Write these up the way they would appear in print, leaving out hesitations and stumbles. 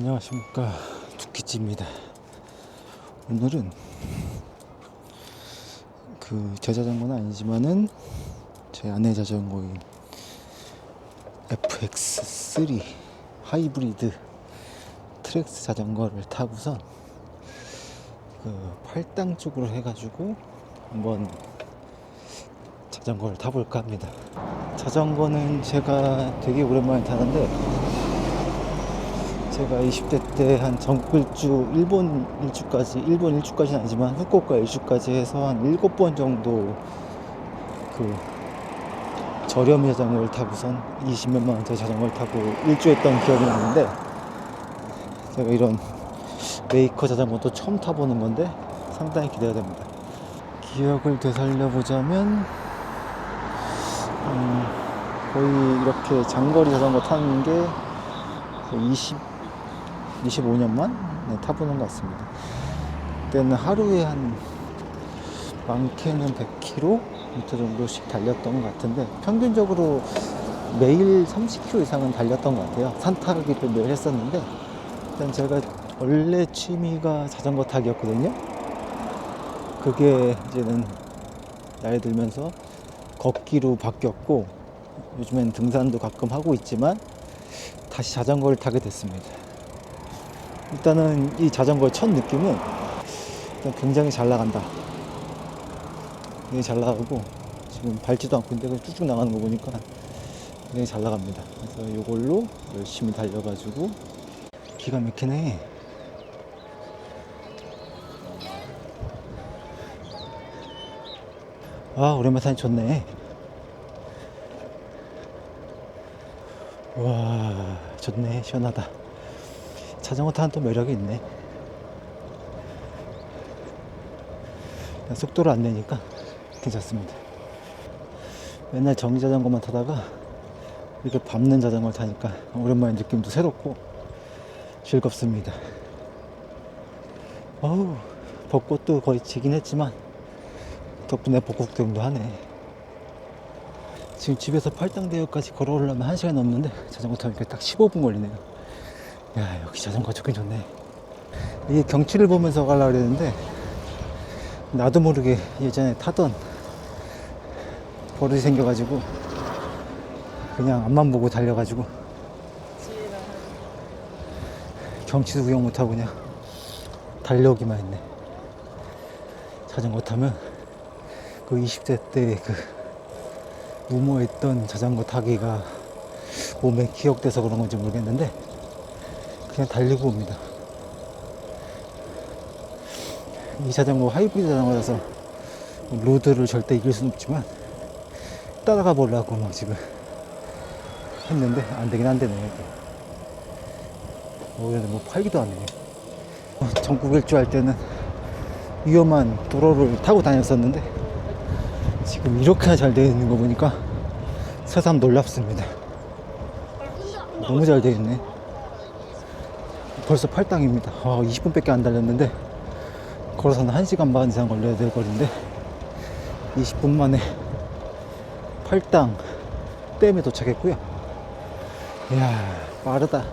안녕하십니까, 두키찌입니다. 오늘은 제 자전거는 아니지만은 제 아내 자전거인 FX3 하이브리드 트랙스 자전거를 타고서 팔당 쪽으로 해가지고 한번 자전거를 타볼까 합니다. 자전거는 제가 되게 오랜만에 타는데, 제가 20대 때 한 전국 일본 일주까지는 아니지만 후쿠오카 일주까지 해서 한 7번 정도 저렴이 자전거를 타고선 20몇만 원짜리 자전거를 타고 일주했던 기억이 나는데, 제가 이런 메이커 자전거도 처음 타보는 건데 상당히 기대가 됩니다. 기억을 되살려보자면 거의 이렇게 장거리 자전거 타는 게 25년만 타보는 것 같습니다. 그때는 하루에 한 많게는 100km 정도씩 달렸던 것 같은데, 평균적으로 매일 30km 이상은 달렸던 것 같아요. 산타기를 매일 했었는데, 일단 제가 원래 취미가 자전거 타기였거든요. 그게 이제는 나이 들면서 걷기로 바뀌었고, 요즘엔 등산도 가끔 하고 있지만 다시 자전거를 타게 됐습니다. 일단은 이 자전거의 첫 느낌은 일단 굉장히 잘 나간다. 굉장히 잘 나가고, 지금 밟지도 않고 있는데 그냥 쭉쭉 나가는 거 보니까 굉장히 잘 나갑니다. 그래서 이걸로 열심히 달려가지고 기가 막히네. 아, 오랜만에 타니 좋네. 와, 좋네. 시원하다. 자전거 타는 또 매력이 있네. 속도를 안 내니까 괜찮습니다. 맨날 전기 자전거만 타다가 이렇게 밟는 자전거를 타니까 오랜만에 느낌도 새롭고 즐겁습니다. 어우, 벚꽃도 거의 지긴 했지만 덕분에 벚꽃 구경도 하네. 지금 집에서 팔당대역까지 걸어오려면 1시간 넘는데 자전거 타니까 딱 15분 걸리네요. 야, 역시 자전거 좋긴 좋네. 이게 경치를 보면서 가려고 그랬는데, 나도 모르게 예전에 타던 버릇이 생겨가지고 그냥 앞만 보고 달려가지고 경치도 구경 못하고 그냥 달려오기만 했네. 자전거 타면 20대 때 무모했던 자전거 타기가 몸에 기억돼서 그런 건지 모르겠는데 그냥 달리고 옵니다. 이 자전거 하이브리드 자전거라서 로드를 절대 이길 수는 없지만 따라가 보려고 막 지금 했는데 안 되긴 안 되네. 근데 뭐 팔기도 안 해. 전국 일주 할 때는 위험한 도로를 타고 다녔었는데 지금 이렇게나 잘 되어 있는 거 보니까 새삼 놀랍습니다. 너무 잘 되어 있네. 벌써 8당입니다. 20분밖에 안 달렸는데 걸어서는 1시간 반 이상 걸려야 될 거리인데 20분 만에 8당 댐에 도착했고요. 이야, 빠르다.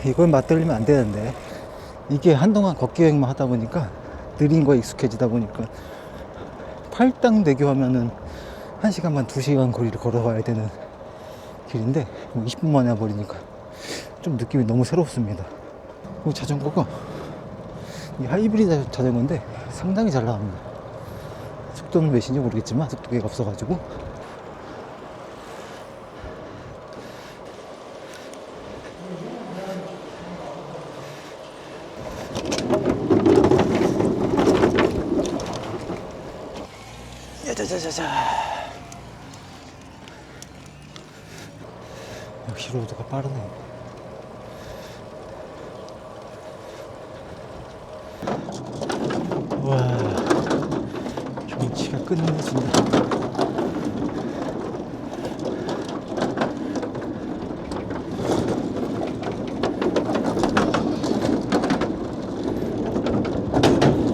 이걸 맞들리면 안 되는데, 이게 한동안 걷기 여행만 하다 보니까 느린 거에 익숙해지다 보니까 8당 대교 하면은 1시간 반 2시간 거리를 걸어가야 되는 길인데 20분 만에 와버리니까 좀 느낌이 너무 새롭습니다. 자전거가 이 하이브리드 자전거인데 상당히 잘 나갑니다. 속도는 몇인지 모르겠지만 속도계가 없어가지고. 야자자자자. 역시 로드가 빠르네. 와, 경치가 끝내준다.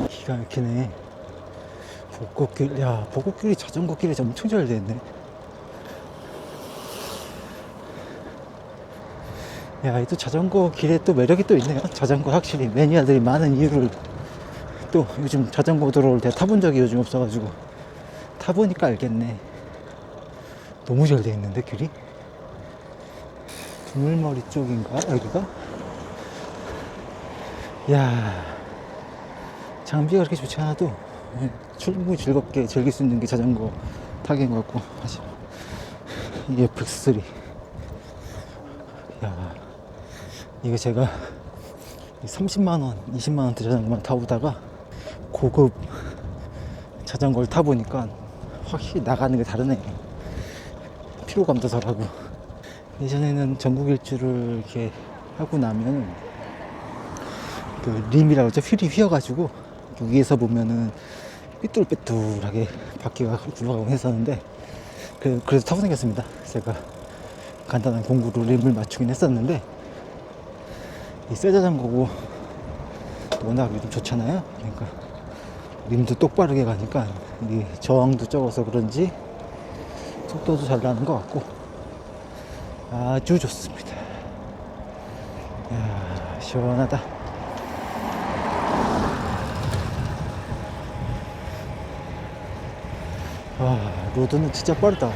기가 막히네. 벚꽃길, 야, 벚꽃길이 자전거 길이 엄청 잘 되네. 야, 이 또 자전거 길에 또 매력이 또 있네요. 자전거 확실히 매니아들이 많은 이유를 또 요즘 자전거 도로를 내가 타본 적이 요즘 없어가지고 타보니까 알겠네. 너무 잘 돼 있는데 길이? 두물머리 쪽인가 여기가? 야, 장비가 그렇게 좋지 않아도 충분히 즐겁게 즐길 수 있는 게 자전거 타기인 것 같고. 사실 이게 FX3. 야, 이거 제가 30만원 20만원대 자전거만 타보다가 고급 자전거를 타보니까 확실히 나가는 게 다르네. 피로감도 덜하고. 예전에는 전국 일주를 이렇게 하고 나면 그 림이라고 하죠. 휠이 휘어가지고 위에서 보면은 삐뚤빼뚤하게 바퀴가 굴러가고 했었는데 그래서 타고 다녔습니다. 제가 간단한 공구로 림을 맞추긴 했었는데 이 새 자전거고 워낙 요즘 좋잖아요. 그러니까 림도 똑바르게 가니까 이 저항도 적어서 그런지 속도도 잘 나는 것 같고 아주 좋습니다. 이야, 시원하다. 와, 로드는 진짜 빠르다.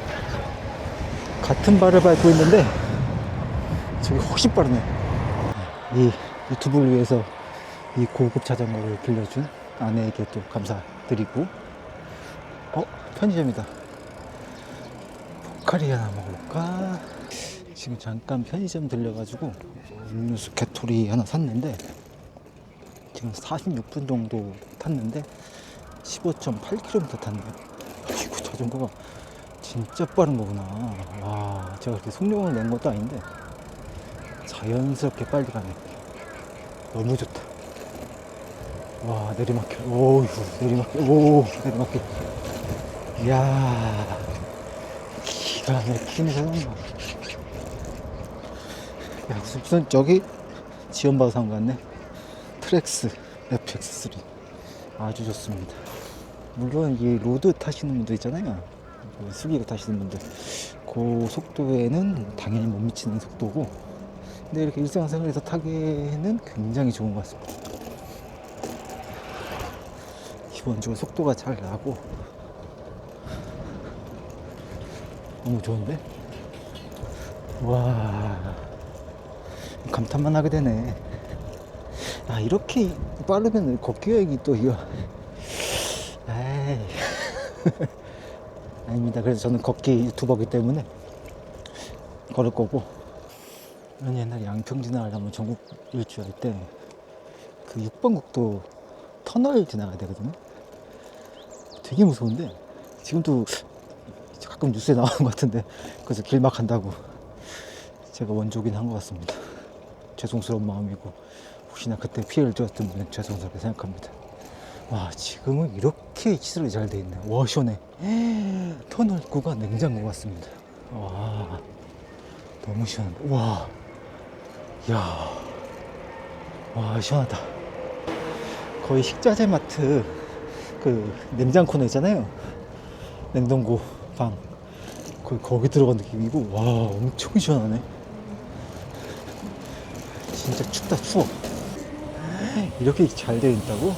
같은 발을 밟고 있는데 저기 훨씬 빠르네. 이 유튜브를 위해서 이 고급 자전거를 빌려준 아내에게 또 감사드리고. 편의점이다. 포카리 하나 먹을까? 지금 잠깐 편의점 들려가지고 음료수 개토리 하나 샀는데 지금 46분 정도 탔는데 15.8km 탔네요. 이거 자전거가 진짜 빠른 거구나. 와, 제가 그렇게 속력을 낸 것도 아닌데 자연스럽게 빨리 가네. 너무 좋다. 와, 내리막길. 오우, 내리막길. 오, 내리막길. 이야, 기가 막히네 자전거. 야, 무슨 저기 지원받아서 산 것 같네. 트랙스 FX3 아주 좋습니다. 물론 이 로드 타시는 분들 있잖아요. 그 수기로 타시는 분들 그 속도에는 당연히 못 미치는 속도고, 근데 이렇게 일상생활에서 타기에는 굉장히 좋은 것 같습니다. 기본적으로 속도가 잘 나고 너무 좋은데? 와, 감탄만 하게 되네. 아, 이렇게 빠르면 걷기 여행이 또 이거 에이 아닙니다. 그래서 저는 걷기 유튜버기 때문에 걸을 거고. 저는 옛날 양평 지나가려면 전국 일주할 때 그 6번 국도 터널 지나가야 되거든요. 되게 무서운데 지금도 가끔 뉴스에 나오는 것 같은데 그래서 길막한다고 제가 원조긴 한 것 같습니다. 죄송스러운 마음이고 혹시나 그때 피해를 주었던 분은 죄송스럽게 생각합니다. 와, 지금은 이렇게 시설이 잘 돼 있네. 와, 시원해. 터널 입구가 냉장고 같습니다. 와, 너무 시원하다. 와, 야, 와, 시원하다. 거의 식자재 마트 그 냉장 코너 있잖아요. 냉동고 방 거기 들어간 느낌이고. 와, 엄청 시원하네. 진짜 춥다 추워. 이렇게 잘 되어 있다고?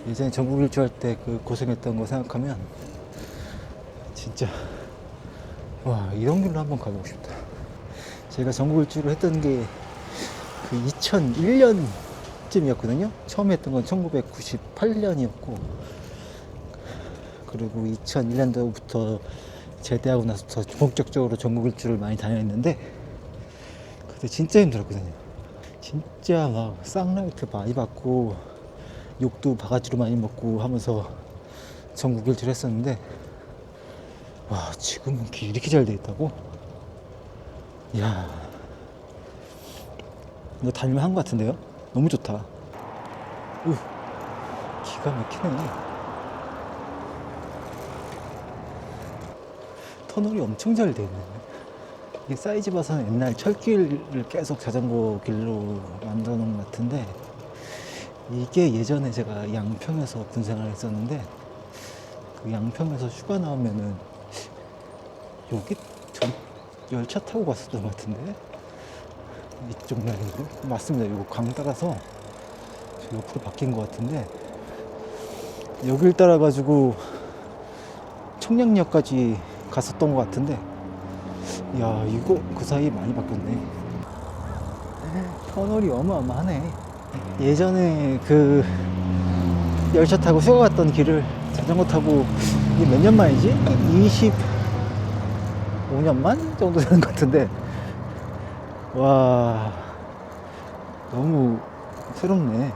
예전에 전국 일주 할 때 그 고생했던 거 생각하면 진짜 와, 이런 길로 한번 가보고 싶다. 제가 전국 일주를 했던 게 그 2001년쯤이었거든요. 처음 했던 건 1998년이었고 그리고 2001년도부터 제대하고 나서부터 본격적으로 전국 일주를 많이 다녔는데 그때 진짜 힘들었거든요. 진짜 막 쌍라이트 많이 받고 욕도 바가지로 많이 먹고 하면서 전국 일주를 했었는데 와, 지금은 길이 이렇게 잘 돼 있다고? 이야, 이거 다닐만 한 것 같은데요? 너무 좋다. 기가 막히네. 터널이 엄청 잘 돼 있네. 이게 사이즈 봐서는 옛날 철길을 계속 자전거 길로 만들어 놓은 것 같은데 이게 예전에 제가 양평에서 군생활을 했었는데 그 양평에서 휴가 나오면은 여기 전 열차 타고 갔었던 것 같은데 이쪽 라인으로 맞습니다. 이거 강 따라서 저 옆으로 바뀐 것 같은데 여길 따라 가지고 청량역까지 갔었던 것 같은데 야 이거 그 사이 많이 바뀌었네. 터널이 어마어마하네. 예전에 그 열차 타고 휴가 갔던 길을 자전거 타고 이게 몇 년 만이지? 25년 만 정도 되는 것 같은데 와 너무 새롭네.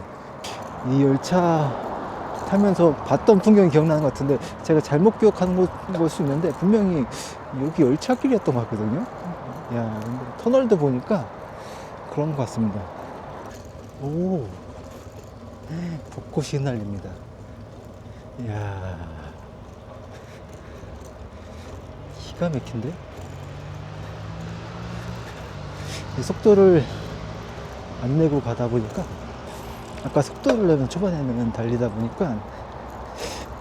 이 열차 타면서 봤던 풍경이 기억나는 것 같은데 제가 잘못 기억하는 걸 수 있는데 분명히 여기 열차길이었던 것 같거든요. 야 근데 터널도 보니까 그런 것 같습니다. 오 벚꽃이 흩날립니다. 이야 기가 막힌데 이 속도를 안 내고 가다 보니까 아까 속도를 내면 초반에는 달리다 보니까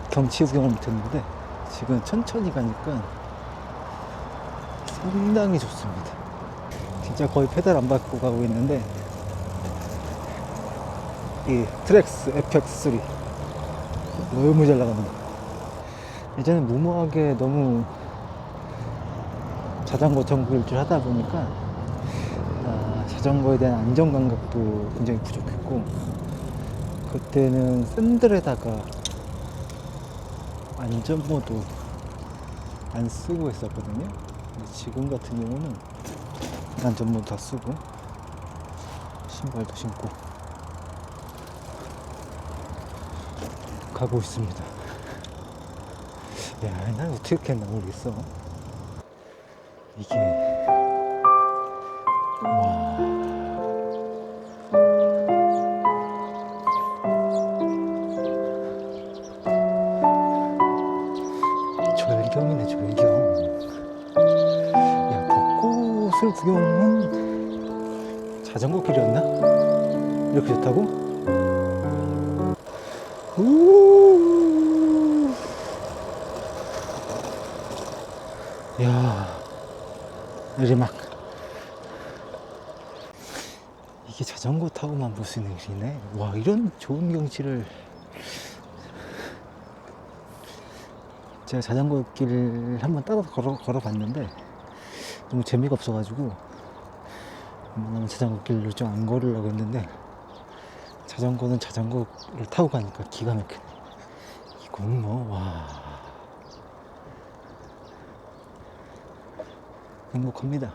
경치 구경을 못했는데 지금 천천히 가니까 상당히 좋습니다. 진짜 거의 페달 안 밟고 가고 있는데 이 트랙스 FX3 너무 잘 나갑니다. 예전에 무모하게 너무 자전거 전국일주 하다 보니까 자전거에 대한 안정감각도 굉장히 부족했고 그때는 샌들에다가 안전모도 안 쓰고 했었거든요. 근데 지금 같은 경우는 안전모도 다 쓰고 신발도 신고 가고 있습니다. 야, 난 어떻게 했나 모르겠어. 이게 와 절경이네 절경. 야 벚꽃을 구경은 자전거 길이었나? 이렇게 좋다고? 우 야 내리막. 이게 자전거 타고만 볼 수 있는 길이네. 와 이런 좋은 경치를 제가 자전거 길 한번 따라서 걸어봤는데 너무 재미가 없어가지고 웬만하면 자전거 길을 좀 안 걸으려고 했는데 자전거는 자전거를 타고 가니까 기가 막히네. 이건 뭐 와 행복합니다.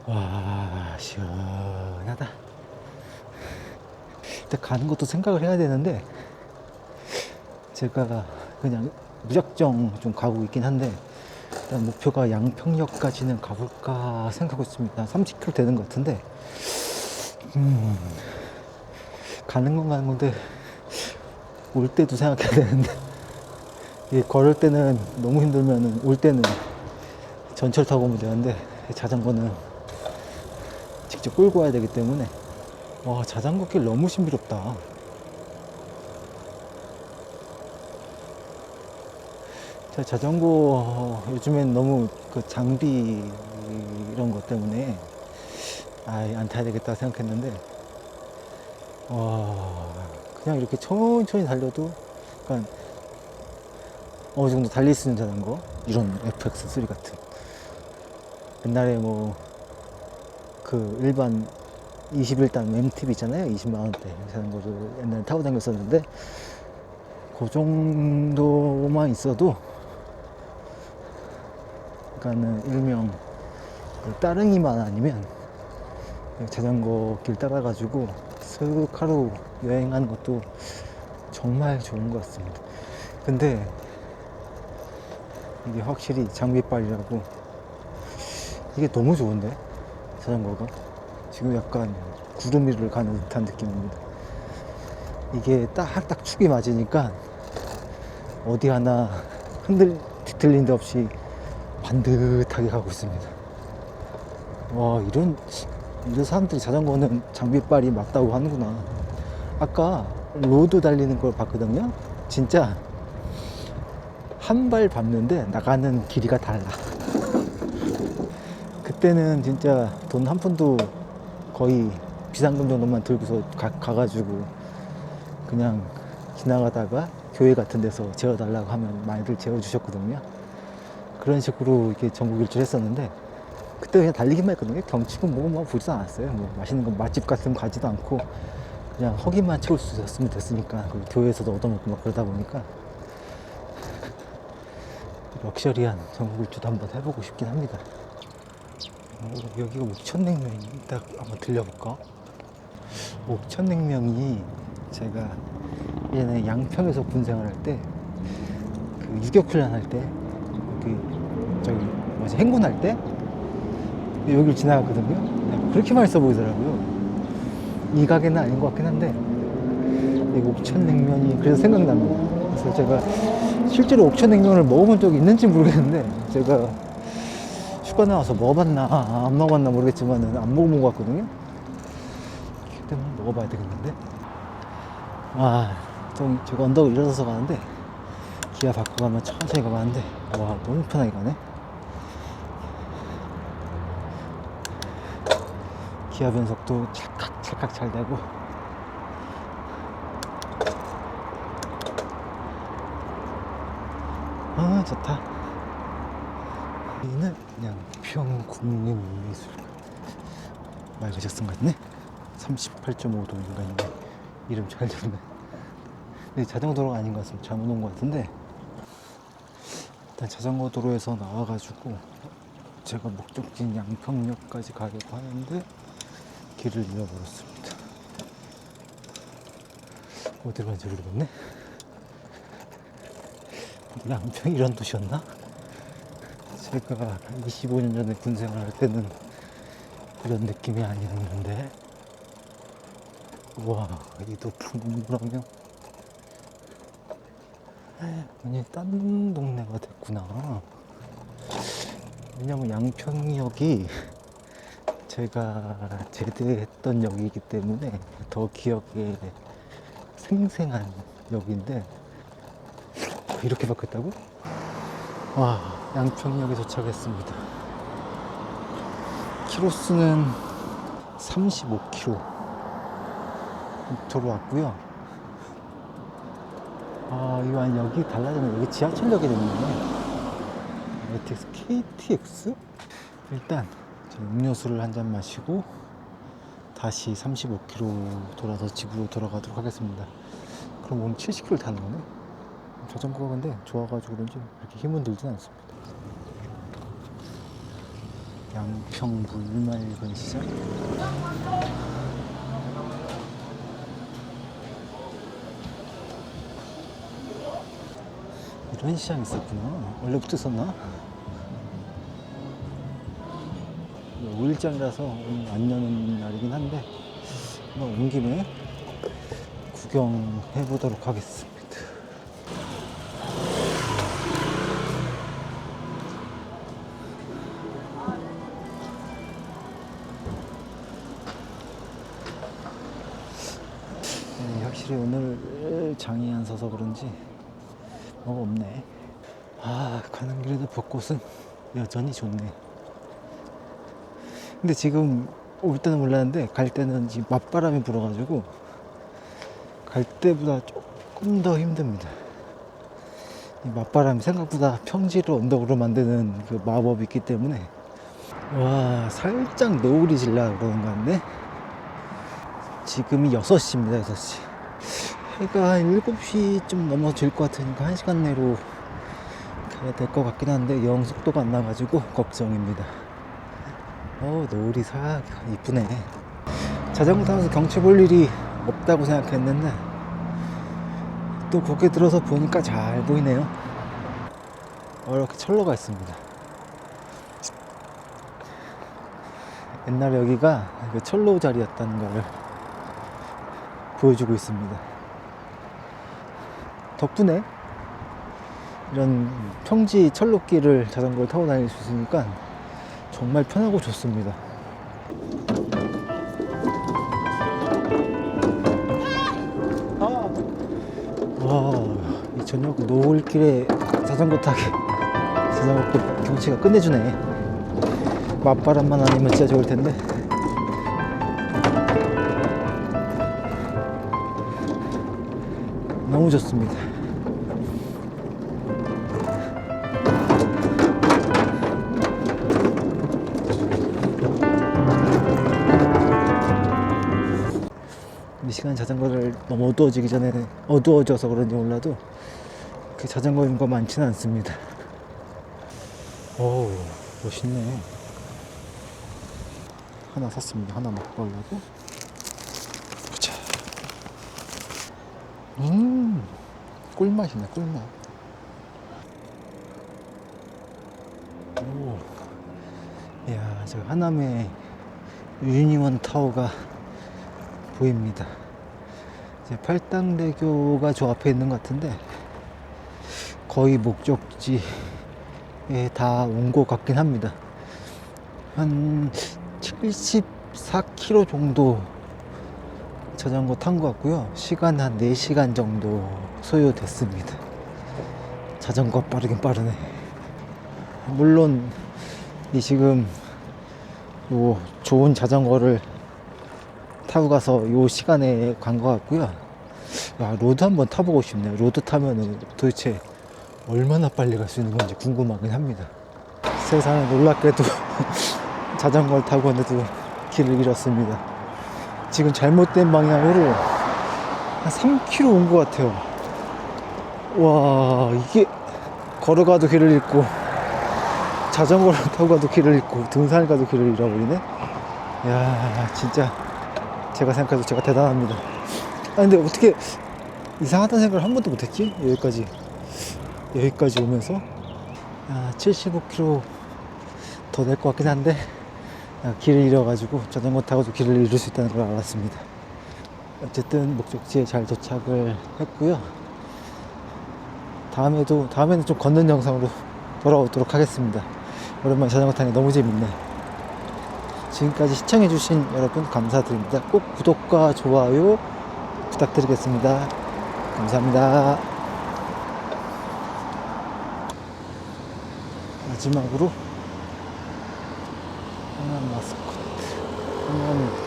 와 시원하다. 일단 가는 것도 생각을 해야 되는데 제가 그냥 무작정 좀 가고 있긴 한데 일단 목표가 양평역까지는 가볼까 생각하고 있습니다. 30km 되는 것 같은데 가는 건 가는 건데 올 때도 생각해야 되는데 걸을 때는 너무 힘들면 올 때는 전철 타고 오면 되는데 자전거는 직접 끌고 와야 되기 때문에 와 자전거 길 너무 신비롭다. 제가 자전거 요즘엔 너무 그 장비 이런 것 때문에 안 타야 되겠다 생각했는데 와 그냥 이렇게 천천히 달려도 약간 어느 정도 달릴 수 있는 자전거 이런 FX3 같은 옛날에 뭐 그 일반 21단 MTB 있잖아요. 20만원대 자전거를 옛날에 타고 다녔었는데 그 정도만 있어도 그러니까는 일명 따릉이만 아니면 자전거 길 따라가지고 쓱 하루 여행하는 것도 정말 좋은 것 같습니다. 근데 이게 확실히 장비빨이라고 이게 너무 좋은데 자전거가 지금 약간 구름 위를 가는 듯한 느낌입니다. 이게 딱 축이 맞으니까 어디 하나 뒤틀린 데 없이 반듯하게 가고 있습니다. 와 이런 사람들이 자전거는 장비빨이 맞다고 하는구나. 아까 로드 달리는 걸 봤거든요. 진짜 한 발 밟는데 나가는 길이가 달라. 그때는 진짜 돈 한 푼도 거의 비상금 정도만 들고서 가가지고 그냥 지나가다가 교회 같은 데서 재워달라고 하면 많이들 재워주셨거든요. 그런 식으로 이렇게 전국 일주를 했었는데, 그때 그냥 달리기만 했거든요. 경치고 뭐 보지도 않았어요. 뭐 맛있는 거 맛집 같은 거 가지도 않고 그냥 허기만 채울 수 있었으면 됐으니까. 그리고 교회에서도 얻어먹고 막 그러다 보니까 럭셔리한 전국 일주도 한번 해보고 싶긴 합니다. 여기가 옥천냉면이 딱 한번 들려볼까? 옥천냉면이 제가 예전에 양평에서 군생활 할 때, 그 유격훈련 할 때, 그 저기 뭐지 행군할 때 여기를 지나갔거든요. 그렇게 맛있어 보이더라고요. 이 가게는 아닌 것 같긴 한데 이 옥천냉면이 그래서 생각납니다. 그래서 제가 실제로 옥천냉면을 먹어본 적이 있는지 모르겠는데, 제가 휴가 나와서 먹어봤나 안 먹어봤나 모르겠지만 안 먹어본 것 같거든요. 그렇기 때문에 먹어봐야 되겠는데. 좀 제가 언덕을 일어서서 가는데 기아 바꾸고 가면 천천히 가봤는데 와, 너무 편하게 가네. 기아 변속도 찰칵 잘 되고. 좋다. 여기는 양평국립미술관. 말 그쳤은 것 같네. 38.5도인가 있네. 이름 잘 됐네. 근데 자전거 도로가 아닌 것 같습니다. 잘못 온 것 같은데, 일단 자전거 도로에서 나와가지고 제가 목적지인 양평역까지 가려고 하는데 길을 잃어버렸습니다. 어디로 가는지 모르겠네. 양평이 이런 도시였나? 제가 25년 전에 군생활 할 때는 이런 느낌이 아니었는데. 우와, 이 높은 건물하면 완전히 딴 동네가 됐구나. 왜냐면 양평역이 제가 제대했던 역이기 때문에 더 기억에 생생한 역인데, 이렇게 바뀌었다고? 와, 양평역에 도착했습니다. 키로수는 35km 도로 왔고요. 이거 아니, 여기 달라졌네. 여기 지하철역이 됐네. KTX? 일단 음료수를 한 잔 마시고 다시 35km 돌아서 집으로 돌아가도록 하겠습니다. 그럼 오늘 70km 타는 거네? 자전거가 근데 좋아가지고 그런지 그렇게 힘은 들진 않습니다. 양평 물말건 시장. 이런 시장이 있었구나. 원래부터 있었나? 5일장이라서 안 여는 날이긴 한데 온 김에 구경해 보도록 하겠습니다. 확실히 오늘 장이 안 서서 그런지 뭐가 없네. 가는 길에도 벚꽃은 여전히 좋네. 근데 지금 올 때는 몰랐는데 갈 때는 지금 맞바람이 불어가지고 갈 때보다 조금 더 힘듭니다. 이 맞바람이 생각보다 평지를 언덕으로 만드는 그 마법이 있기 때문에. 와, 살짝 노을이 질라 그러는 것 같네. 지금이 6시입니다. 6시. 해가 한 7시 좀 넘어질 것 같으니까 1시간 내로 가야 될 것 같긴 한데 영 속도가 안 나가지고 걱정입니다. 노을이 싹 이쁘네. 자전거 타면서 경치 볼 일이 없다고 생각했는데 또 고개 들어서 보니까 잘 보이네요. 이렇게 철로가 있습니다. 옛날에 여기가 그 철로 자리였다는 걸 보여주고 있습니다. 덕분에 이런 평지 철로길을 자전거를 타고 다닐 수 있으니까 정말 편하고 좋습니다. 이 저녁 노을길에 자전거 타기, 자전거 경치가 끝내주네. 맞바람만 아니면 진짜 좋을 텐데. 너무 좋습니다. 미시간 자전거를 너무 어두워지기 전에 어두워져서 그런지 몰라도 그 자전거 인구가 많지는 않습니다. 오, 멋있네. 하나 샀습니다. 하나 먹고 가려고. 보자. 꿀맛이네, 꿀맛. 오, 이야, 저 하남의 유니원 타워가 보입니다. 이제 팔당대교가 저 앞에 있는 것 같은데 거의 목적지에 다 온 것 같긴 합니다. 한 74km 정도 자전거 탄 것 같고요. 시간 한 4시간 정도 소요됐습니다. 자전거 빠르긴 빠르네. 물론 이 지금 요 좋은 자전거를 타고 가서 요 시간에 간 것 같고요. 야, 로드 한번 타보고 싶네요. 로드 타면은 도대체 얼마나 빨리 갈 수 있는 건지 궁금하긴 합니다. 세상에 놀랍게도 자전거를 타고 왔는데도 길을 잃었습니다. 지금 잘못된 방향으로 한 3km 온 것 같아요. 와, 이게 걸어가도 길을 잃고 자전거를 타고 가도 길을 잃고 등산을 가도 길을 잃어버리네. 야, 진짜 제가 생각해도 제가 대단합니다. 아, 근데 어떻게 이상하다는 생각을 한 번도 못했지? 여기까지 오면서 75km 더 될 것 같긴 한데 길을 잃어가지고 자전거 타고도 길을 잃을 수 있다는 걸 알았습니다. 어쨌든 목적지에 잘 도착을 했고요. 다음에는 좀 걷는 영상으로 돌아오도록 하겠습니다. 오랜만에 자전거 타니 너무 재밌네. 지금까지 시청해주신 여러분 감사드립니다. 꼭 구독과 좋아요 부탁드리겠습니다. 감사합니다. 마지막으로 하남 마스코트